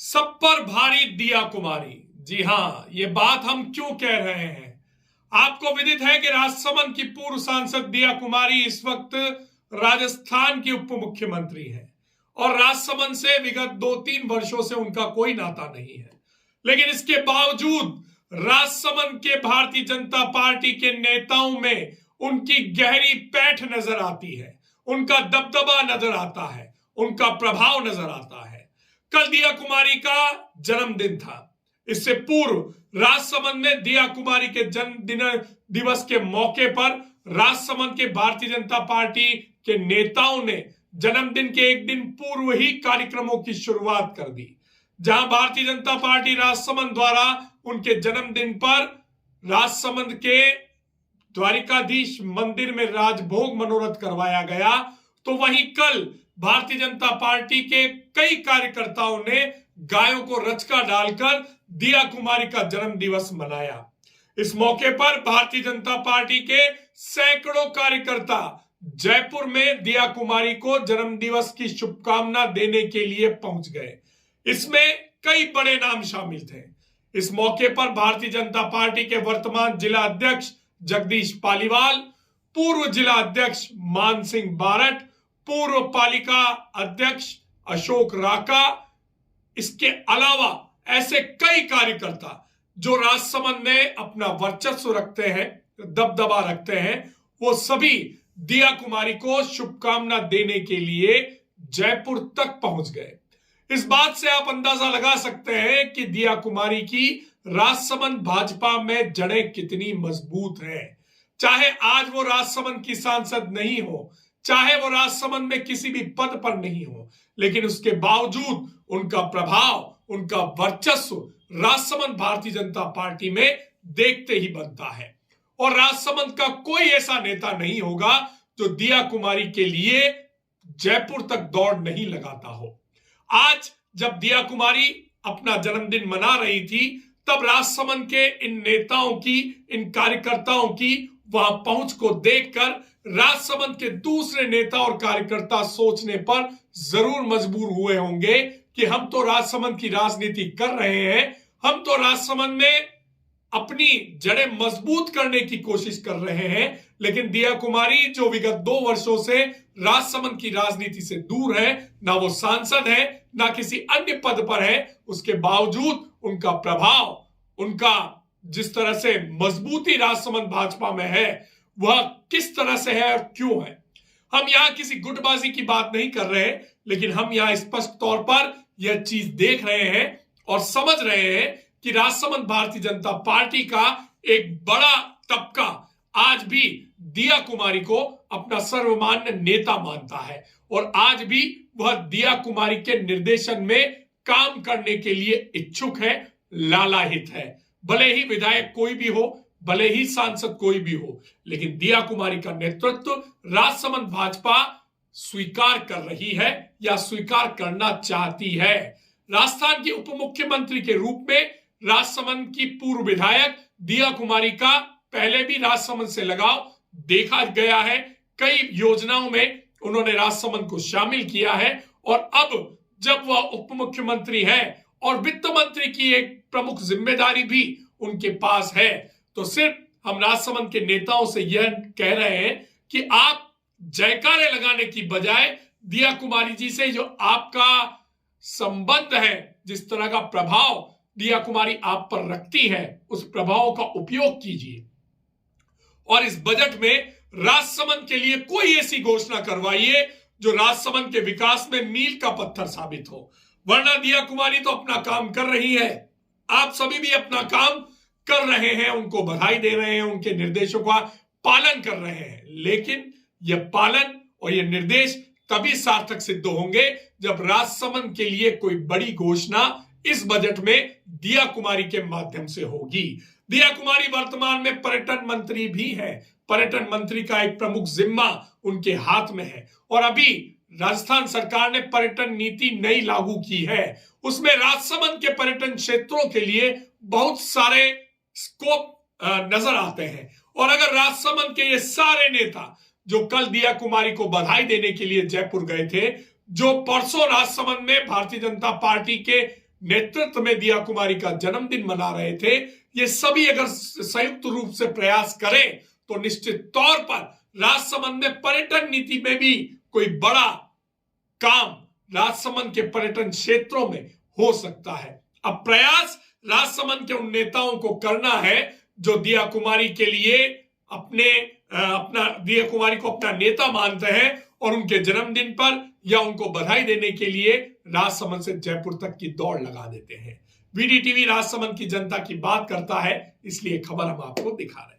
सब पर भारी दिया कुमारी। जी हां, ये बात हम क्यों कह रहे हैं? आपको विदित है कि राजसमंद की पूर्व सांसद दिया कुमारी इस वक्त राजस्थान की उप मुख्यमंत्री है और राजसमंद से विगत 2-3 वर्षों से उनका कोई नाता नहीं है। लेकिन इसके बावजूद राजसमंद के भारतीय जनता पार्टी के नेताओं में उनकी गहरी पैठ नजर आती है, उनका दबदबा नजर आता है, उनका प्रभाव नजर आता है। कल दिया कुमारी का जन्मदिन था। इससे पूर्व राजसमंद में दिया कुमारी के जन्मदिन दिवस के मौके पर राजसमंद के भारतीय जनता पार्टी के नेताओं ने जन्मदिन के एक दिन पूर्व ही कार्यक्रमों की शुरुआत कर दी, जहां भारतीय जनता पार्टी राजसमंद द्वारा उनके जन्मदिन पर राजसमंद के द्वारिकाधीश मंदिर में राजभोग मनोरथ करवाया गया। तो वहीं कल भारतीय जनता पार्टी के कई कार्यकर्ताओं ने गायों को रचका डालकर दिया कुमारी का जन्म दिवस मनाया। इस मौके पर भारतीय जनता पार्टी के सैकड़ों कार्यकर्ता जयपुर में दिया कुमारी को जन्म दिवस की शुभकामना देने के लिए पहुंच गए। इसमें कई बड़े नाम शामिल थे। इस मौके पर भारतीय जनता पार्टी के वर्तमान जिला अध्यक्ष जगदीश पालीवाल, पूर्व जिला अध्यक्ष मान सिंह बारट, पूर्व पालिका अध्यक्ष अशोक राका, इसके अलावा ऐसे कई कार्यकर्ता जो राजसमंद में अपना वर्चस्व रखते हैं, दबदबा रखते हैं, वो सभी दिया कुमारी को शुभकामना देने के लिए जयपुर तक पहुंच गए। इस बात से आप अंदाजा लगा सकते हैं कि दिया कुमारी की राजसमंद भाजपा में जड़ें कितनी मजबूत हैं। चाहे आज वो राजसमंद की सांसद नहीं हो, चाहे वो राजसमंद में किसी भी पद पर नहीं हो, लेकिन उसके बावजूद उनका प्रभाव, उनका वर्चस्व राजसमंद भारतीय जनता पार्टी में देखते ही बनता है। और राजसमंद का कोई ऐसा नेता नहीं होगा जो दिया कुमारी के लिए जयपुर तक दौड़ नहीं लगाता हो। आज जब दिया कुमारी अपना जन्मदिन मना रही थी, तब राजसमंद के इन नेताओं की, इन कार्यकर्ताओं की वहां पहुंच को देखकर राजसमंद के दूसरे नेता और कार्यकर्ता सोचने पर जरूर मजबूर हुए होंगे कि हम तो राजसमंद की राजनीति कर रहे हैं, हम तो राजसमंद में अपनी जड़ें मजबूत करने की कोशिश कर रहे हैं, लेकिन दिया कुमारी जो विगत 2 वर्षों से राजसमंद की राजनीति से दूर है, ना वो सांसद है, ना किसी अन्य पद पर है, उसके बावजूद उनका प्रभाव, उनका जिस तरह से मजबूती राजसमंद भाजपा में है, वह किस तरह से है और क्यों है। हम यहां किसी गुटबाजी की बात नहीं कर रहे हैं, लेकिन हम यहां स्पष्ट तौर पर यह चीज देख रहे हैं और समझ रहे हैं कि राजसमंद भारतीय जनता पार्टी का एक बड़ा तबका आज भी दिया कुमारी को अपना सर्वमान्य नेता मानता है और आज भी वह दिया कुमारी के निर्देशन में काम करने के लिए इच्छुक है, लालायित है। भले ही विधायक कोई भी हो, भले ही सांसद कोई भी हो, लेकिन दिया कुमारी का नेतृत्व राजसमंद भाजपा स्वीकार कर रही है या स्वीकार करना चाहती है। राजस्थान की उप मुख्यमंत्री के रूप में राजसमंद की पूर्व विधायक दिया कुमारी का पहले भी राजसमंद से लगाव देखा गया है। कई योजनाओं में उन्होंने राजसमंद को शामिल किया है और अब जब वह उप मुख्यमंत्री है और वित्त मंत्री की एक प्रमुख जिम्मेदारी भी उनके पास है, तो सिर्फ हम राजसमंद के नेताओं से यह कह रहे हैं कि आप जयकारे लगाने की बजाय दिया कुमारी जी से जो आपका संबंध है, जिस तरह का प्रभाव दिया कुमारी आप पर रखती है, उस प्रभाव का उपयोग कीजिए और इस बजट में राजसमंद के लिए कोई ऐसी घोषणा करवाइए जो राजसमंद के विकास में मील का पत्थर साबित हो। वरना दिया कुमारी तो अपना काम कर रही है, आप सभी भी अपना काम कर रहे हैं, उनको बधाई दे रहे हैं, उनके निर्देशों का पालन कर रहे हैं, लेकिन यह पालन और यह निर्देश तभी सार्थक सिद्ध होंगे जब राजसमंद के लिए कोई बड़ी घोषणा इस बजट में दिया कुमारी के माध्यम से होगी। दिया कुमारी वर्तमान में पर्यटन मंत्री भी है। पर्यटन मंत्री का एक प्रमुख जिम्मा उनके हाथ में है और अभी राजस्थान सरकार ने पर्यटन नीति नई लागू की है। उसमें राजसमंद के पर्यटन क्षेत्रों के लिए बहुत सारे स्कोप नजर आते हैं और अगर राजसमंद के ये सारे नेता जो कल दिया कुमारी को बधाई देने के लिए जयपुर गए थे, जो परसों राजसमंद में भारतीय जनता पार्टी के नेतृत्व में दिया कुमारी का जन्मदिन मना रहे थे, ये सभी अगर संयुक्त रूप से प्रयास करें तो निश्चित तौर पर राजसमंद में पर्यटन नीति में भी कोई बड़ा काम राजसमंद के पर्यटन क्षेत्रों में हो सकता है। अब प्रयास राजसमंद के उन नेताओं को करना है जो दिया कुमारी के लिए दिया कुमारी को अपना नेता मानते हैं और उनके जन्मदिन पर या उनको बधाई देने के लिए राजसमंद से जयपुर तक की दौड़ लगा देते हैं। वीडी टीवी राजसमंद की जनता की बात करता है, इसलिए खबर हम आपको दिखा रहे हैं।